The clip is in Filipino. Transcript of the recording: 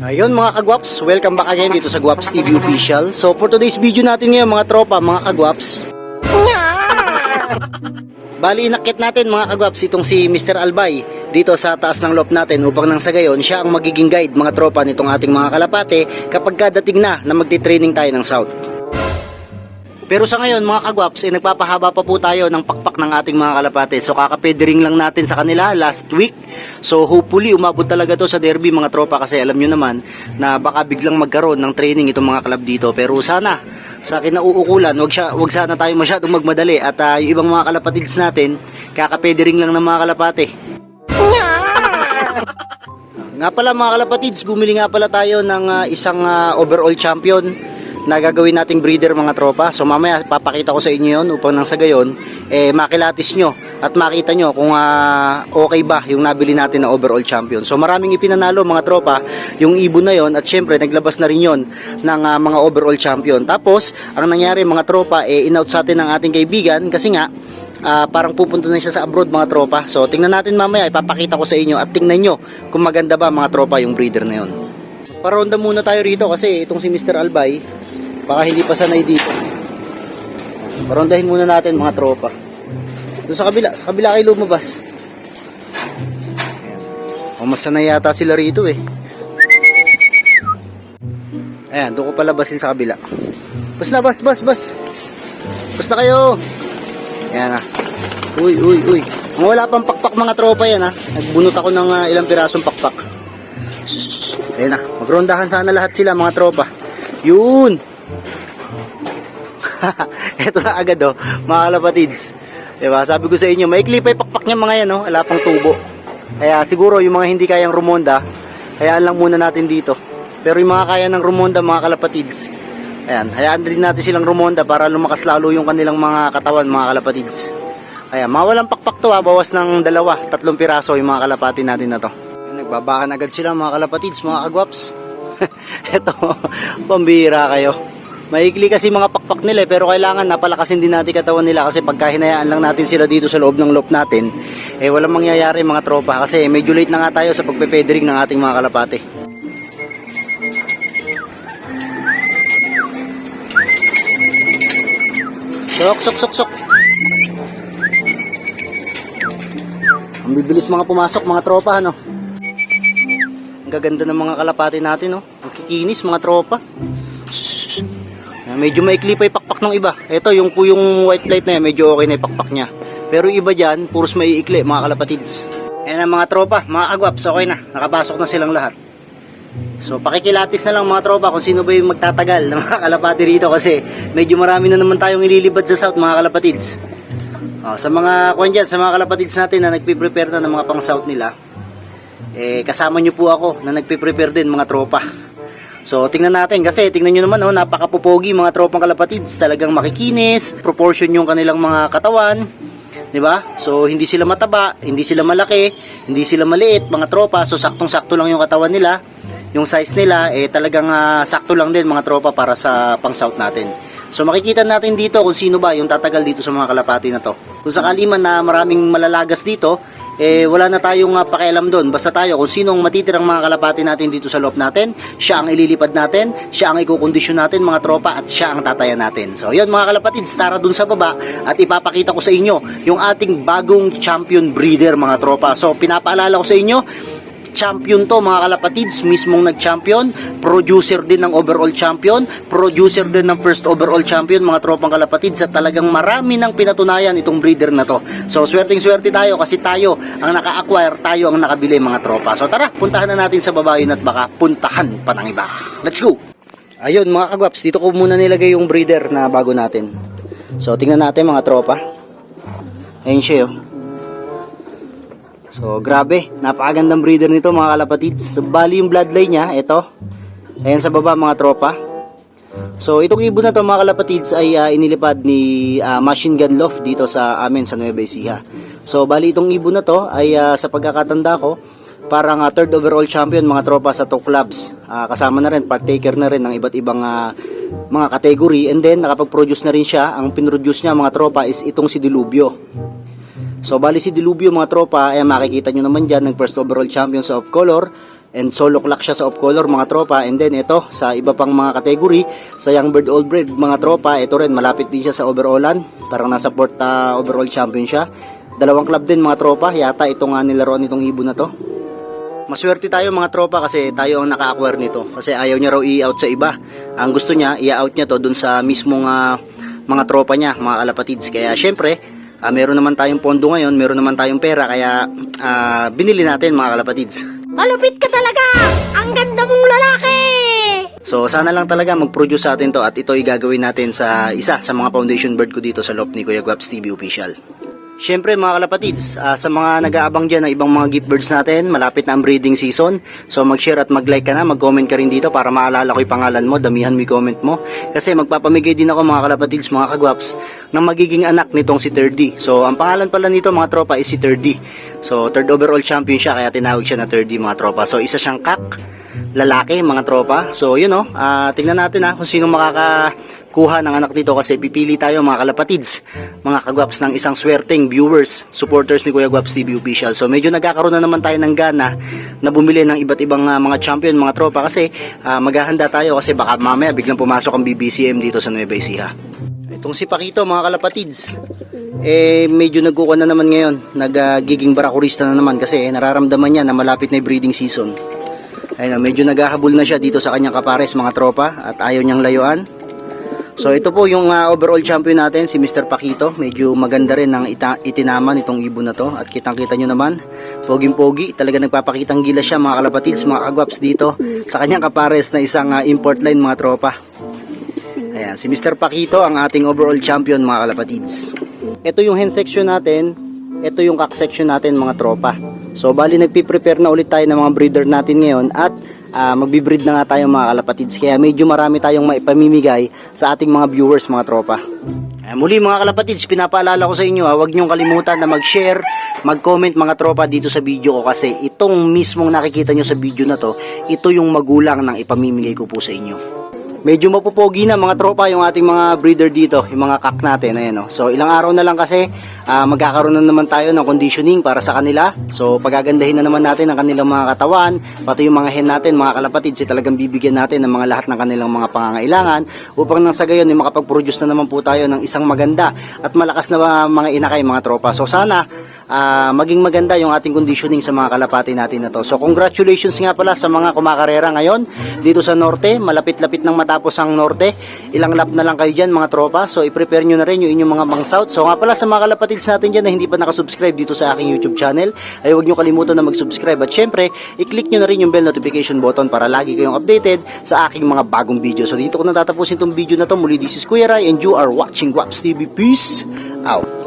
Ayun mga kagwaps, welcome back again dito sa Gwaps TV Official. So for today's video natin ngayon mga tropa, mga kagwaps, bali inakit natin mga kagwaps itong si Mr. Albay dito sa taas ng loft natin upang nang sa gayon siya ang magiging guide mga tropa nitong ating mga kalapate kapag kadating na magti-training tayo ng South. Pero sa ngayon mga kagwaps, nagpapahaba pa po tayo ng pakpak ng ating mga kalapate. So kakapedering lang natin sa kanila last week. So hopefully umabot talaga to sa derby mga tropa, kasi alam nyo naman na baka biglang magkaroon ng training itong mga club dito. Pero sana sa kinauukulan, wag sana tayo masyadong magmadali at yung ibang mga kalapatids natin, kakapedering lang ng mga kalapate. Nga pala mga kalapatids, bumili nga pala tayo ng isang overall champion na gagawin nating breeder mga tropa. So mamaya papakita ko sa inyo yun upang nang sa gayon makilatis nyo at makita nyo kung okay ba yung nabili natin na overall champion. So maraming ipinanalo mga tropa yung ibon na yon, at syempre naglabas na rin yon ng mga overall champion. Tapos ang nangyari mga tropa, in-out sa atin ng ating kaibigan kasi nga parang pupunta na siya sa abroad mga tropa. So tingnan natin mamaya, ipapakita ko sa inyo at tingnan nyo kung maganda ba mga tropa yung breeder na yon. Paronda muna tayo rito kasi itong si Mr. Albay baka hindi pa sanay dito. Parondahin muna natin mga tropa. Doon sa kabila kayo lumabas. O mas sanay yata sila rito eh. Ayan, doon ko palabasin sa kabila. Bas na, bas. Bas na kayo. Ayan na. Uy. Ang wala pang pakpak mga tropa yan ha. Nagbunot ako ng ilang pirasong pakpak. Ayan na, magrondahan sana lahat sila mga tropa. Yun. Ito na agad mga kalapatids. Diba? Sabi ko sa inyo, maikli pa yung pakpak niya mga yan wala pang tubo. Kaya siguro yung mga hindi kayang rumonda, hayaan lang muna natin dito. Pero yung mga kaya ng rumonda mga kalapatids, ayan, hayaan din natin silang rumonda para lumakas lalo yung kanilang mga katawan mga kalapatids. Ayan, mga walang pakpak to bawas ng 2-3 piraso yung mga kalapati natin na to. Nagbabakan agad sila mga kalapatids, mga kagwaps. Ito, pambira kayo. Maikli kasi mga pakpak nila pero kailangan napalakasin din natin katawan nila, kasi pagka hinayaan lang natin sila dito sa loob ng loft natin, walang mangyayari mga tropa, kasi medyo late na nga tayo sa pagpepedering ng ating mga kalapate. Sok. Ang bibilis mga pumasok mga tropa Ang gaganda ng mga kalapate natin Ang kikinis mga tropa. Medyo maikli pa yung pakpak ng iba. Ito yung white plate na yan, medyo okay na yung pakpak niya. Pero iba dyan, puros may ikli mga kalapatids. Ayan ang mga tropa, mga kagwaps, okay na. Nakapasok na silang lahat. So pakikilatis na lang mga tropa kung sino ba yung magtatagal ng mga kalapati rito, kasi medyo marami na naman tayong ililibad sa South mga kalapatids. Sa mga sa mga kalapatids natin na nagpiprepare na ng mga pang South nila, kasama nyo po ako na nagpiprepare din mga tropa. So tingnan natin, kasi tingnan nyo naman napakapupogi mga tropang kalapatids, talagang makikinis, proportion yung kanilang mga katawan, di ba? So hindi sila mataba, hindi sila malaki, hindi sila maliit mga tropa. So saktong-sakto lang yung katawan nila, yung size nila talagang sakto lang din mga tropa para sa pang South natin. So makikita natin dito kung sino ba yung tatagal dito sa mga kalapati na to. Kung sakali man na maraming malalagas dito, wala na tayong pakialam doon. Basta tayo kung sino ang matitirang mga kalapati natin dito sa loob natin, siya ang ililipad natin, siya ang ikukondisyon natin mga tropa, at siya ang tatayan natin. So yun mga kalapatids, tara dun sa baba at ipapakita ko sa inyo yung ating bagong champion breeder mga tropa. So pinapaalala ko sa inyo, champion to mga kalapatids, mismong nag-champion, producer din ng overall champion, producer din ng first overall champion mga tropang kalapatids, at talagang marami ng pinatunayan itong breeder na to. So swerteng-swerte tayo kasi tayo ang naka-acquire, tayo ang nakabili mga tropa. So tara, puntahan na natin sa baba yun at baka puntahan pa ng iba. Let's go! Ayun mga kagwaps, dito ko muna nilagay yung breeder na bago natin. So tingnan natin mga tropa. Ayun siya So grabe, napakagandang breeder nito mga kalapatids. So bali yung bloodline niya, ito. Ayan sa baba mga tropa. So itong ibon na to mga kalapatids ay inilipad ni Machine Gun Loft dito sa amin sa Nueva Ecija. So bali itong ibon na to ay sa pagkakatanda ko, parang third overall champion mga tropa sa 2 clubs. Kasama na rin, partaker na rin ng iba't ibang mga category. And then nakapag-produce na rin siya. Ang pinroduce niya mga tropa is itong si Dilubyo. So bali si Dilubyo mga tropa, makikita nyo naman dyan, ng first overall champion sa off color. And solo clock siya sa off color mga tropa. And then ito sa iba pang mga category, sa young bird old breed mga tropa, ito rin malapit din siya sa overallan. Parang nasa fourth overall champion siya. Dalawang club din mga tropa, yata ito nga nilaroan nitong ibon na to. Maswerte tayo mga tropa kasi tayo ang naka-acquire nito. Kasi ayaw niya raw i-out sa iba. Ang gusto niya, i-out niya to dun sa mismong mga tropa niya, mga kalapatids. Kaya syempre, meron naman tayong pondo ngayon, meron naman tayong pera, kaya binili natin mga kalapatids. Malupit ka talaga! Ang ganda mong lalaki! So sana lang talaga mag-produce sa atin to at ito igagawin natin sa isa sa mga foundation bird ko dito sa loft ni Kuya Guaps TV Official. Syempre mga kalapatids, sa mga nag-aabang dyan ng ibang mga gift birds natin, malapit na ang breeding season. So mag-share at mag-like ka na, mag-comment ka rin dito para maalala ko yung pangalan mo, damihan mo yung comment mo. Kasi magpapamigay din ako mga kalapatids, mga kagwaps, ng magiging anak nitong si 3D. So ang pangalan pala nito mga tropa is si 3D. So third overall champion siya, kaya tinawag siya na 3D mga tropa. So isa siyang kak, lalaki mga tropa. So yun o, tingnan natin kung sino makakakuha ng anak dito kasi pipili tayo mga kalapatids, mga kagwaps ng isang swerteng viewers, supporters ni Kuya Guaps TV Official. So medyo nagkakaroon na naman tayo ng gana na bumili ng iba't ibang mga champion mga tropa kasi maghahanda tayo kasi baka mamaya biglang pumasok ang BBCM dito sa Nueva Ecija. Itong si Pakito mga kalapatids, medyo nagkukuha na naman ngayon, nagiging barakurista na naman kasi nararamdaman niya na malapit na yung breeding season. Ayun, medyo naghahabol na siya dito sa kanyang kapares mga tropa at ayaw niyang layuan. So ito po yung overall champion natin, si Mr. Pakito. Medyo maganda rin ang itinaman itong ibon na to at kitang-kita nyo naman, poging-pogi, talaga nagpapakitang gilas siya mga kalapatids, mga kagwaps dito sa kanyang kapares na isang import line mga tropa. Ayan, si Mr. Pakito ang ating overall champion mga kalapatids. Ito yung hen section natin, ito yung cock section natin mga tropa. So bali nagpi-prepare na ulit tayo ng mga breeder natin ngayon at magbibreed na nga tayo mga kalapatids. Kaya medyo marami tayong maipamimigay sa ating mga viewers mga tropa. Muli mga kalapatids, pinapaalala ko sa inyo huwag niyong kalimutan na mag-share, mag-comment mga tropa dito sa video ko kasi itong mismong nakikita nyo sa video na to, ito yung magulang ng ipamimigay ko po sa inyo. Medyo mapupogi na mga tropa yung ating mga breeder dito, yung mga kak natin. Ayan, so ilang araw na lang kasi magkakaroon na naman tayo ng conditioning para sa kanila. So pagagandahin na naman natin ang kanilang mga katawan, pati yung mga hen natin mga kalapatids, talagang bibigyan natin ng mga lahat ng kanilang mga pangangailangan upang nang sa gayon makapag-produce na naman po tayo ng isang maganda at malakas na mga inakay mga tropa. So sana maging maganda yung ating conditioning sa mga kalapati natin na to. So congratulations nga pala sa mga kumakarera ngayon dito sa Norte, malapit-lapit ng matapos ang Norte. Ilang lap na lang kayo dyan mga tropa. So i-prepare nyo na rin yung inyong mga pang South. So nga pala sa mga kalapatids natin dyan na hindi pa nakasubscribe dito sa aking YouTube channel, ay huwag nyo kalimutan na mag-subscribe at syempre i-click nyo na rin yung bell notification button para lagi kayong updated sa aking mga bagong video. So dito ko natatapusin itong video na to. Muli, this is Kuya Rai and you are watching Guaps TV. Peace out.